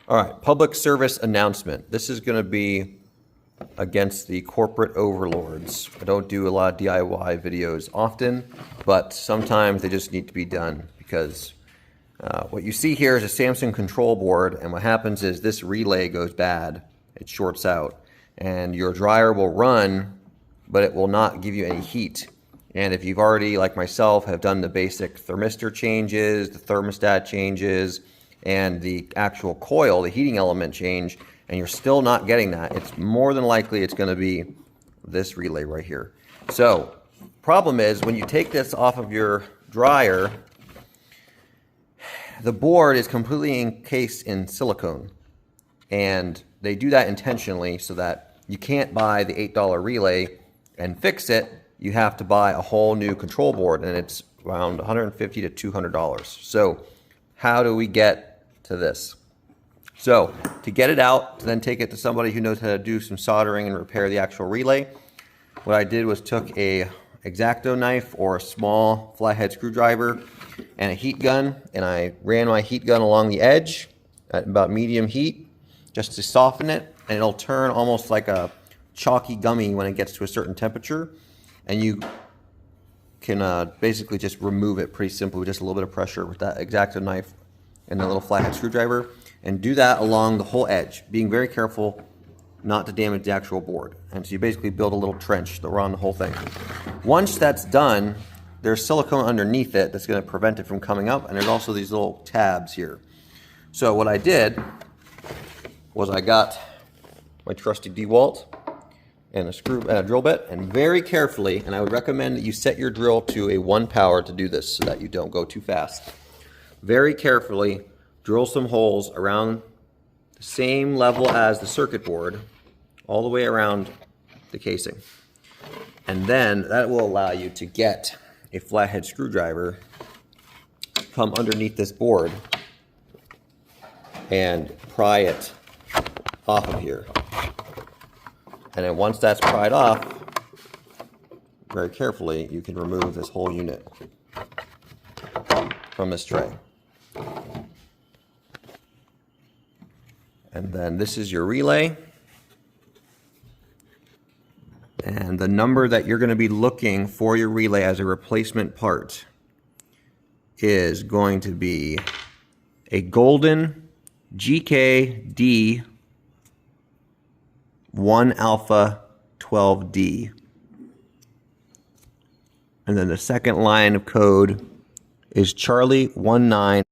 All right, public service announcement. This is going to be against the corporate overlords. I don't do a lot of DIY videos often, but sometimes they just need to be done because what you see here is a Samsung control board, and what happens is this relay goes bad. It shorts out, and your dryer will run, but it will not give you any heat. And if you've already, like myself, have done the basic thermistor changes, the thermostat changes, and the actual coil, the heating element change, and you're still not getting that, it's more than likely it's going to be this relay right here. So, problem is when you take this off of your dryer, the board is completely encased in silicone, and they do that intentionally so that you can't buy the $8 relay and fix it. You have to buy a whole new control board, and it's around $150 to $200. So how do we get to this? So to get it out, to then take it to somebody who knows how to do some soldering and repair the actual relay, what I did was took a X-Acto knife or a small flathead screwdriver and a heat gun, and I ran my heat gun along the edge at about medium heat just to soften it, and it'll turn almost like a chalky gummy when it gets to a certain temperature, and you can basically just remove it pretty simply with just a little bit of pressure with that X-Acto knife and the little flathead screwdriver, and do that along the whole edge, being very careful not to damage the actual board. And so you basically build a little trench around the whole thing. Once that's done, there's silicone underneath it that's going to prevent it from coming up, and there's also these little tabs here. So what I did was I got my trusty DeWalt and a drill bit, and very carefully, and I would recommend that you set your drill to a 1 power to do this so that you don't go too fast. Very carefully drill some holes around the same level as the circuit board, all the way around the casing. And then that will allow you to get a flathead screwdriver, come underneath this board, and pry it off of here. And then once that's pried off, very carefully, you can remove this whole unit from this tray. And then this is your relay. And the number that you're going to be looking for your relay as a replacement part is going to be a golden GKD 1 alpha 12D. And then the second line of code is Charlie 19.